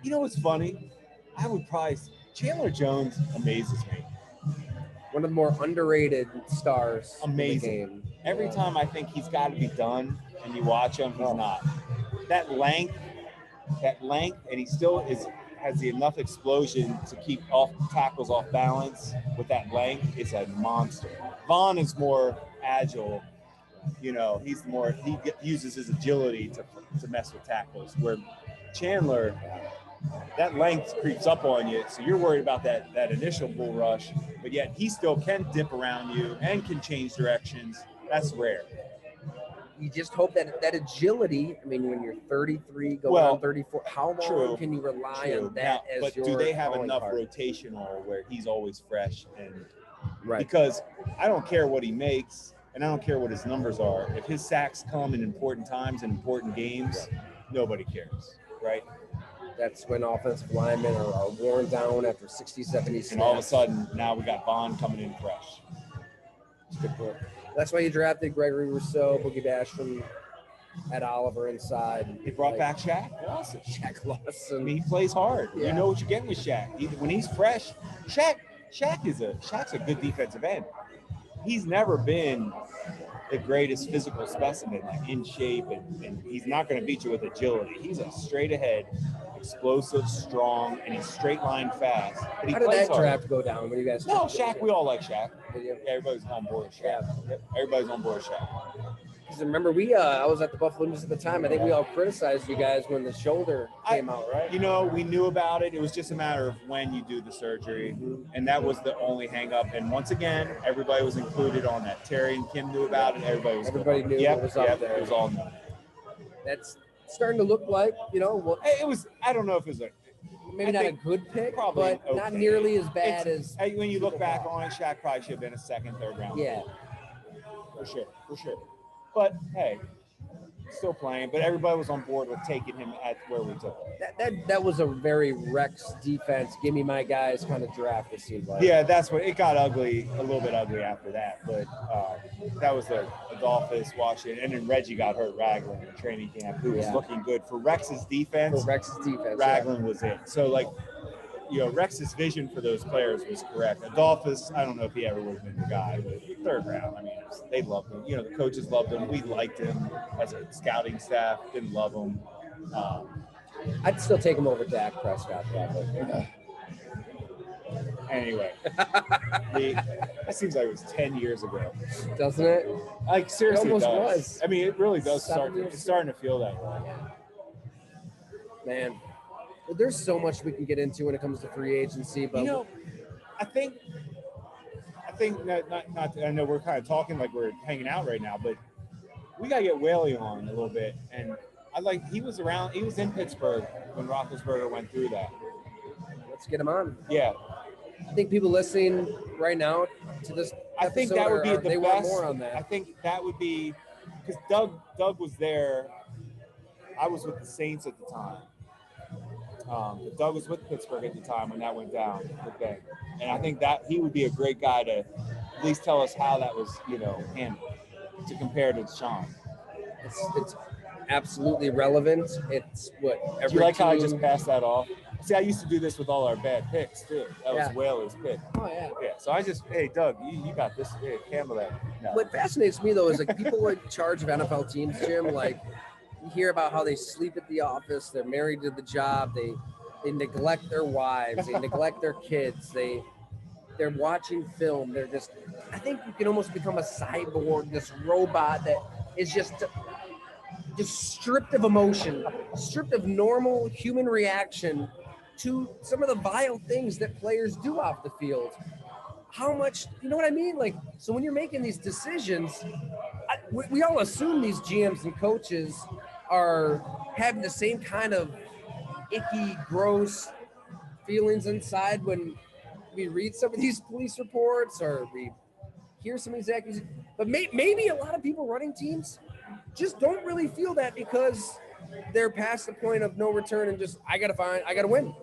You know what's funny? I would probably Chandler Jones amazes me. One of the more underrated stars. Amazing. In the game. Every time I think he's got to be done, and you watch him, he's not. That length, and he still has the enough explosion to keep tackles off balance with that length. Is a monster. Vaughn is more agile. He uses his agility to mess with tackles. Where Chandler, that length creeps up on you, so you're worried about that initial bull rush, but yet he still can dip around you and can change directions. That's rare. You just hope that agility, I mean, when you're 33, going on 34, how long can you rely on that as your do they have enough part? Rotational where he's always fresh? And right. Because I don't care what he makes, and I don't care what his numbers are. If his sacks come in important times and important games, nobody cares, right? That's when offensive linemen are worn down after 60, 70 snaps. And all of a sudden, now we got Vaughn coming in fresh. Good point. That's why you drafted Gregory Rousseau, Boogie Basham, Ed Oliver inside. They brought back Shaq Lawson. Shaq Lawson. I mean, he plays hard. Yeah. You know what you're getting with Shaq. When he's fresh, Shaq's a good defensive end. He's never been the greatest physical specimen, like in shape, and he's not going to beat you with agility. He's a straight ahead, explosive, strong, and he's straight line fast. But he How did plays that hard. draft go down when you guys? No, Shaq. We all like Shaq. Yeah, everybody's on board with Shaq. Yep. Everybody's on board with Shaq. Because remember, I was at the Buffalo News at the time. I think we all criticized you guys when the shoulder came out, right? We knew about it. It was just a matter of when you do the surgery, and that was the only hang-up. And once again, everybody was included on that. Terry and Kim knew about it. Everybody knew what was up there. It was all known. That's starting to look like, it was. I don't know if it was maybe not a good pick, probably but not nearly as bad as. When you look back on it, Shaq probably should have been a second, third round. Yeah, for sure. But hey, still playing. But everybody was on board with taking him at where we took him. That was a very Rex defense. Give me my guys kind of draft. It seemed like. Yeah, that's what it got ugly. A little bit ugly after that. But that was the Adolphus, Washington, and then Reggie got hurt. Ragland in training camp, who was looking good for Rex's defense. Ragland was it. So Rex's vision for those players was correct. Adolphus, I don't know if he ever would have been the guy, but third round, I mean, they loved him. The coaches loved him. We liked him as a scouting staff, didn't love him. I'd still take him over Dak Prescott, probably. Anyway, that seems like it was 10 years ago. Doesn't it? Like, seriously, it almost does. was. I mean, it really does it's starting to feel that way. Man. there's so much we can get into when it comes to free agency, but I think not. I know we're kind of talking like we're hanging out right now, but we gotta get Whaley on a little bit. And he was in Pittsburgh when Roethlisberger went through that. Let's get him on. Yeah. I think people listening right now to this I think that would be the best. Want more on that. I think that would be because Doug was there. I was with the Saints at the time. But Doug was with Pittsburgh at the time when that went down. Okay. And I think that he would be a great guy to at least tell us how that was, handled to compare to Deshaun. It's absolutely relevant. It's what every Do you like team... how I just passed that off? See, I used to do this with all our bad picks too. That was Whaley's pick. Oh yeah. Yeah. So hey Doug, you got this. Hey, handle that. No. What fascinates me though is like people in charge of NFL teams, Jim, like you hear about how they sleep at the office, they're married to the job, they neglect their wives, they neglect their kids, they're watching film, they're just, I think you can almost become a cyborg, this robot that is just stripped of emotion, stripped of normal human reaction to some of the vile things that players do off the field. How much, you know what I mean? Like, so when you're making these decisions, we all assume these GMs and coaches are having the same kind of icky, gross feelings inside when we read some of these police reports or we hear some of these accusations. But maybe a lot of people running teams just don't really feel that because they're past the point of no return and just, I got to win.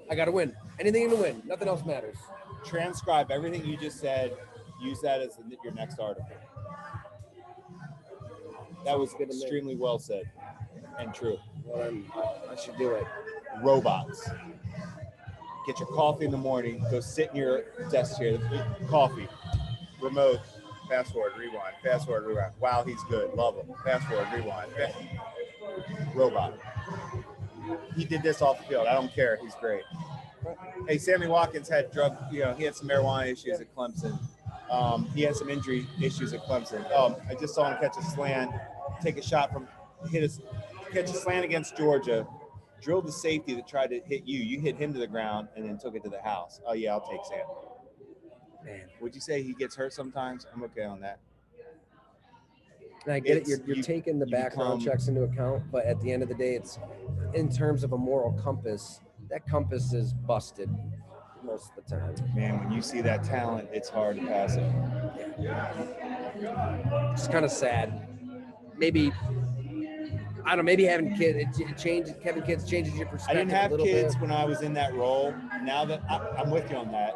Anything to win. Nothing else matters. Transcribe everything you just said. Use that as your next article. That was extremely well said and true. Well, I should do it. Robots. Get your coffee in the morning. Go sit in your desk chair. Coffee. Remote. Fast forward, rewind. Fast forward, rewind. Wow, he's good. Love him. Fast forward, rewind. Robot. He did this off the field. I don't care. He's great. Hey, Sammy Watkins had he had some marijuana issues at Clemson. He had some injury issues at Clemson. I just saw him catch a slant, take a shot catch a slant against Georgia, drilled the safety that tried to hit you. You hit him to the ground and then took it to the house. Oh, yeah, I'll take Sam. Man, would you say he gets hurt sometimes? I'm okay on that. And I get it. You're taking the background checks into account, but at the end of the day, it's in terms of a moral compass. That compass is busted most of the time. Man, when you see that talent, it's hard to pass it. It's kind of sad. Maybe having kids, having kids changes your perspective. I didn't have kids bit. when I was in that role. Now that I'm with you on that,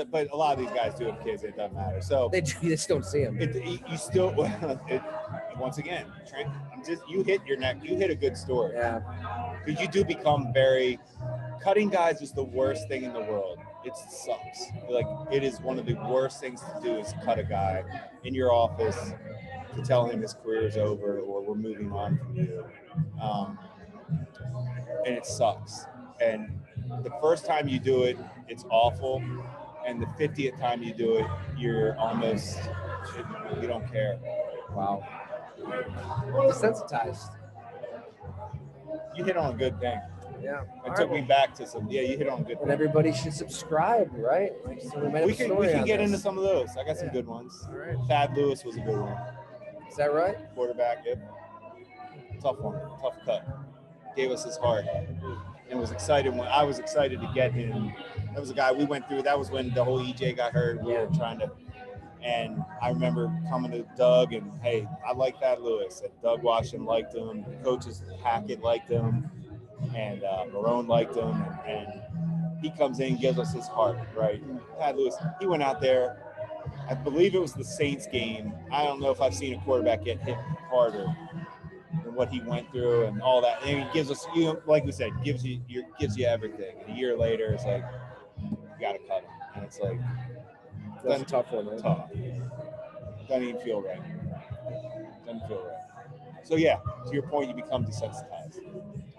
but a lot of these guys do have kids. It doesn't matter. So they just don't see them. You still, once again, you hit your neck. You hit a good story. Yeah. Because you do become cutting guys is the worst thing in the world. It sucks. Like, it is one of the worst things to do is cut a guy in your office to tell him his career is over or we're moving on from you. And it sucks. And the first time you do it, it's awful. And the 50th time you do it, you're almost, you don't care. Wow. Desensitized. You hit on a good thing. Yeah. It took me back to you hit on a good thing. And everybody should subscribe, right? So we can get into some of those. I got some good ones. All right. Thad Lewis was a good one. Is that right? Quarterback, yep. Tough one, tough cut. Gave us his heart. And I was excited to get him. That was a guy we went through. That was when the whole EJ got hurt. We were trying to, and I remember coming to Doug and, hey, I like Thad Lewis. And Doug Washington liked him. Coaches Hackett liked him. And Marone liked him. And he comes in, gives us his heart, right? Thad Lewis, he went out there. I believe it was the Saints game. I don't know if I've seen a quarterback get hit harder than what he went through and all that. And he gives us, like we said, gives you everything. And a year later, it's like, you got to cut him. And it's like, that's a tough one, right? Tough. Doesn't even feel right. So yeah, to your point, you become desensitized.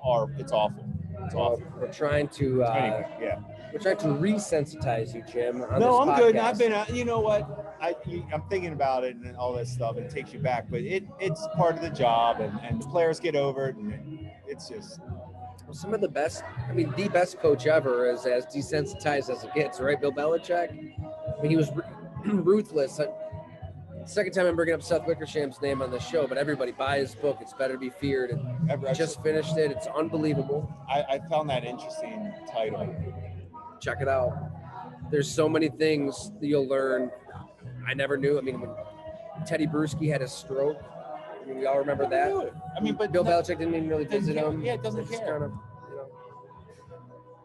Or it's awful. It's awful. We're trying to we're trying to resensitize you, Jim. No, I'm good. I've been. You know what? I'm thinking about it and all this stuff, and it takes you back. But it's part of the job, and the players get over it, and it's just. some of the best, I mean, the best coach ever is as desensitized as it gets, right? Bill Belichick. I mean, he was ruthless. Second time I'm bringing up Seth Wickersham's name on the show, but everybody buy his book. It's Better to Be Feared. And I just finished it. It's unbelievable. I found that interesting title. Check it out. There's so many things that you'll learn. I never knew. I mean, when Teddy Bruschi had his stroke, I mean, we all remember that. I mean, but Bill Belichick didn't even really visit him. Yeah, it doesn't care. Kind of,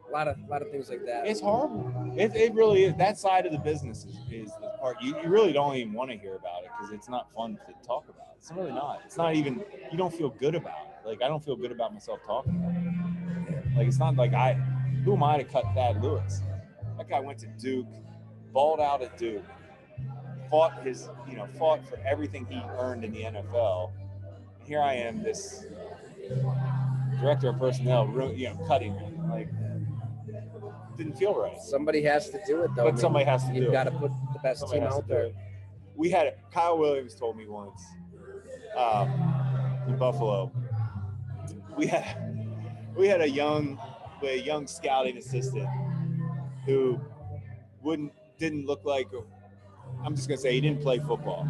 a lot of things like that. It's horrible. It really is. That side of the business is the part you really don't even want to hear about it because it's not fun to talk about. It's really not. It's not even. You don't feel good about it. Like I don't feel good about myself talking about it. Like it's not like who am I to cut Thad Lewis? That guy went to Duke, balled out at Duke, fought for everything he earned in the NFL. And here I am, this director of personnel, cutting me. Like, didn't feel right. Somebody has to do it, though. But somebody has to do it. You've got to put the best team out there. Kyle Williams told me once in Buffalo, we had a young scouting assistant who didn't look like, I'm just gonna say he didn't play football,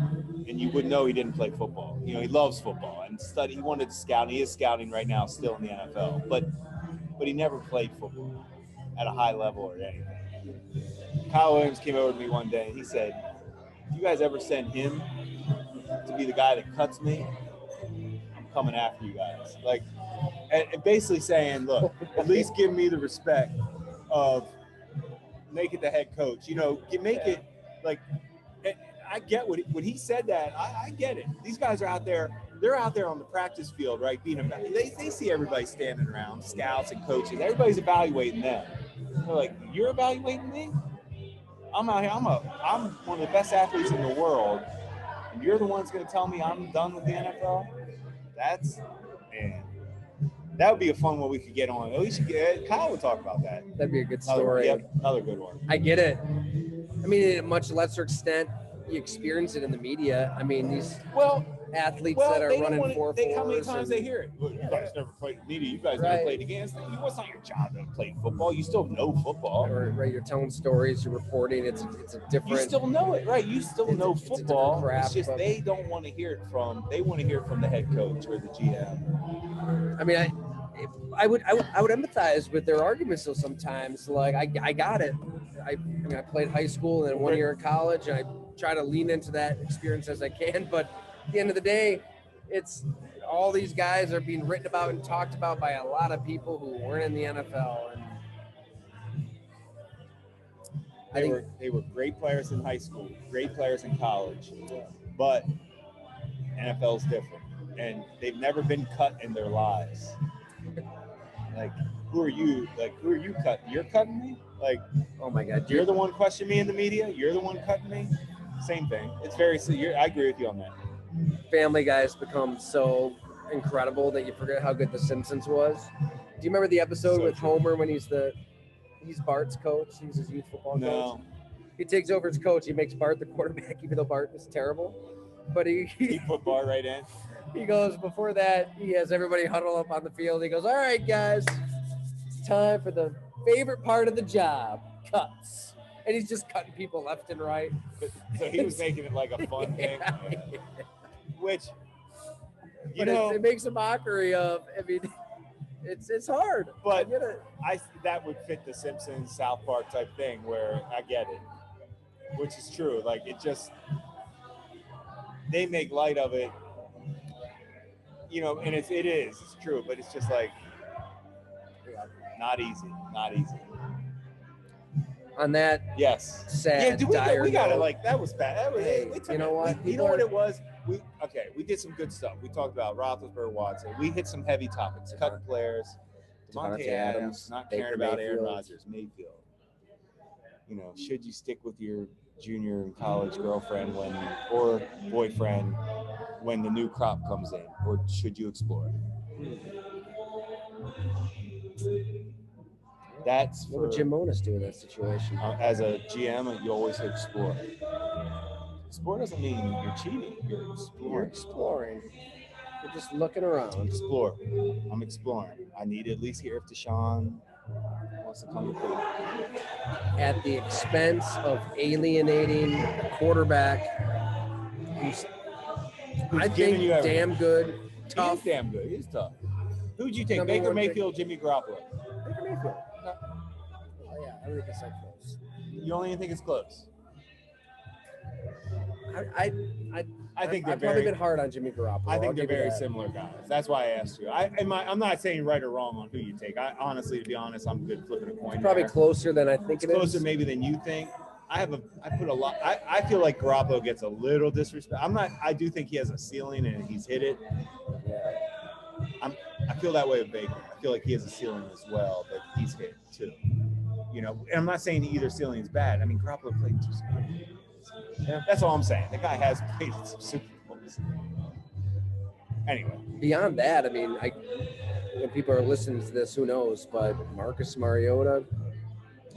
and you would know he didn't play football. You know, he loves football and study. He wanted to scout. And he is scouting right now, still in the NFL, but he never played football at a high level or anything. Kyle Williams came over to me one day and he said, "If you guys ever send him to be the guy that cuts me, I'm coming after you guys." Like, and basically saying, "Look, at least give me the respect of make it the head coach. You know, you make it like." I get when he said that. I get it. These guys are out there. They're out there on the practice field, right? They see everybody standing around, scouts and coaches. Everybody's evaluating them. They're like, "You're evaluating me? I'm out here. I'm one of the best athletes in the world, and you're the one's going to tell me I'm done with the NFL?" That would be a fun one we could get on. At least Kyle would talk about that. That'd be a good story. Another good one. I get it. I mean, in a much lesser extent, you experience it in the media. I mean, these athletes that are running 4.4s. How many times they hear it? Well, you guys never played media. You guys never played against it. It's not your job to play football. You still know football. Right. You're telling stories. You're reporting. It's a different. You still know it, right? You still know football. It's just they don't want to hear it from. They want to hear it from the head coach or the GM. I mean, I would empathize with their arguments though sometimes. Like I got it. I played high school and then 1 year in college, and I try to lean into that experience as I can. But at the end of the day, it's all these guys are being written about and talked about by a lot of people who weren't in the NFL. And they were great players in high school, great players in college, but NFL's different, and they've never been cut in their lives. Like, who are you? Like, who are you cutting? You're cutting me? Like, oh my God, you're the one questioning me in the media. You're the one cutting me. Same thing. It's very. I agree with you on that. Family Guy has become so incredible that you forget how good The Simpsons was. Do you remember the episode with Homer when he's Bart's coach? He's his youth football coach. No. He takes over as coach. He makes Bart the quarterback, even though Bart is terrible. But he put Bart right in. He goes, before that, he has everybody huddle up on the field. He goes, "All right, guys, it's time for the favorite part of the job, cuts." And he's just cutting people left and right. So he was making it like a fun thing. Which, it makes a mockery of, I mean, it's hard. But I get it. That would fit the Simpsons, South Park type thing where I get it, which is true. Like, it just, they make light of it, and it's true, but it's just like, not easy. On that, yes, sad. Yeah, we got it. Like, that was bad. That was, you know what? You know what it was? We did some good stuff. We talked about Roethlisberger, Watson. We hit some heavy topics. Cut players, Davante Adams, not caring about Aaron Rodgers, Mayfield. Should you stick with your junior and college girlfriend or boyfriend when the new crop comes in, or should you explore it? That's what would Jim Monas do in that situation? As a GM, you always explore. Explore doesn't mean you're cheating. You're exploring. You're exploring. just looking around. Explore. I'm exploring. I need to at least hear if Deshaun wants to come to Cleveland. At the expense of alienating a quarterback who's I giving think you everything. damn good, He tough. is damn good. He's tough. Who'd you take? Number Baker one Mayfield, Jimmy Garoppolo? Baker Mayfield. Oh, yeah, I don't think it's that close. You don't even think it's close? I think they're I've probably very. been hard on Jimmy Garoppolo. I think I'll they're give you very that. similar guys. That's why I asked you. I'm not saying right or wrong on who you take. I honestly, to be honest, I'm good flipping a coin. It's probably there. closer than I think It's closer maybe than you think. I put a lot. I feel like Garoppolo gets a little disrespect. I do think he has a ceiling and he's hit it. Yeah. I feel that way with Baker. I feel like he has a ceiling as well, but he's hit too. You know, and I'm not saying either ceiling is bad. I mean, Garoppolo played two Super Bowls. Yeah, that's all I'm saying. The guy has played some Super Bowls. Anyway. Beyond that, I mean, when people are listening to this, who knows? But Marcus Mariota,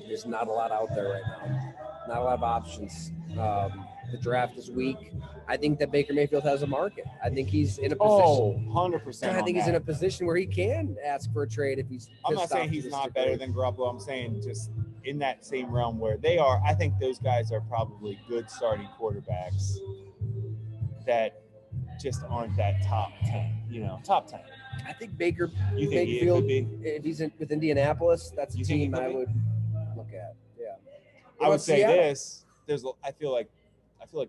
there's not a lot out there right now. Not a lot of options. The draft is weak. I think that Baker Mayfield has a market. I think he's in a position. 100%. I think he's in a position where he can ask for a trade if he's. I'm not saying he's not better than Garoppolo. I'm saying just in that same realm where they are. I think those guys are probably good starting quarterbacks that just aren't that top 10. You know, top 10. I think Baker You think Mayfield, he could be? if he's with Indianapolis, that's a You think he team could I be? would look at. Yeah. I would say Seattle? this. I feel like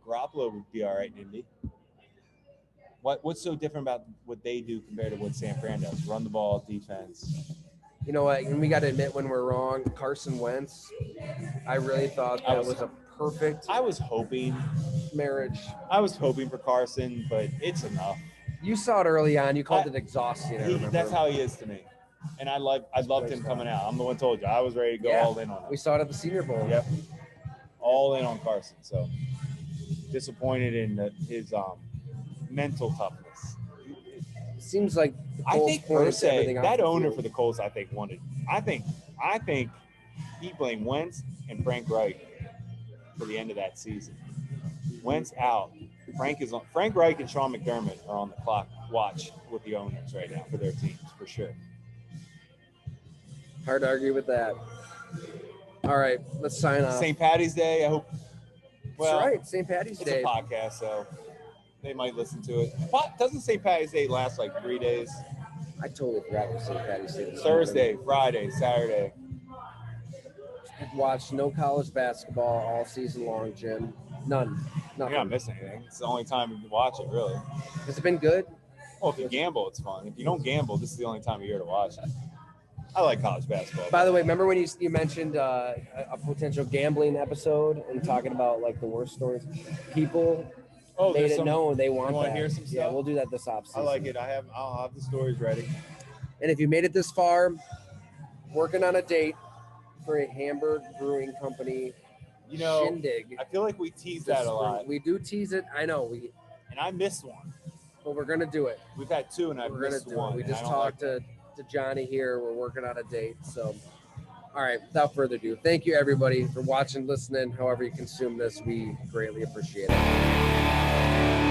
Garoppolo would be all right in Indy. What's so different about what they do compared to what San Fran does? Run the ball, defense. You know what? And we got to admit when we're wrong. Carson Wentz, I really thought that was a perfect I was hoping marriage. I was hoping for Carson, but it's enough. You saw it early on. You called it exhausting. I remember. That's how he is to me. And I loved him coming out. I'm the one who told you. I was ready to go all in on him. We saw it at the Senior Bowl. Yep. All in on Carson. So disappointed in his mental toughness. Seems like the I Colts think pointed to Irsay, everything off that the owner field. for the Colts, I think wanted. I think he blamed Wentz and Frank Reich for the end of that season. Wentz out. Frank Reich and Sean McDermott are on the clock watch with the owners right now for their teams for sure. Hard to argue with that. All right, let's sign off. St. Patty's Day. I hope. Well, That's right, St. Patty's it's Day. a podcast, so they might listen to it. Doesn't St. Patty's Day last like 3 days? I totally forgot what St. Patty's Day was. Thursday, Friday, Saturday. I've watched no college basketball all season long, Jim. None. You're not missing anything. It's the only time you can watch it, really. Has it been good? Well, if you gamble, it's fun. If you don't gamble, this is the only time of year to watch it. I like college basketball. By the way, remember when you mentioned a potential gambling episode and talking about like the worst stories? People made it known they want want that. to hear some Yeah, stuff? we'll do that this offseason. I like it. I'll have the stories ready. And if you made it this far, working on a date for a Hamburg Brewing Company shindig. I feel like we tease that a lot. We do tease it. I know And I missed one. but we're gonna do it. We've had two, and I've We're gonna missed do one. it. We and just I don't talked to Johnny here. We're working on a date. So, all right, without further ado, thank you everybody for watching, listening, however you consume this. We greatly appreciate it.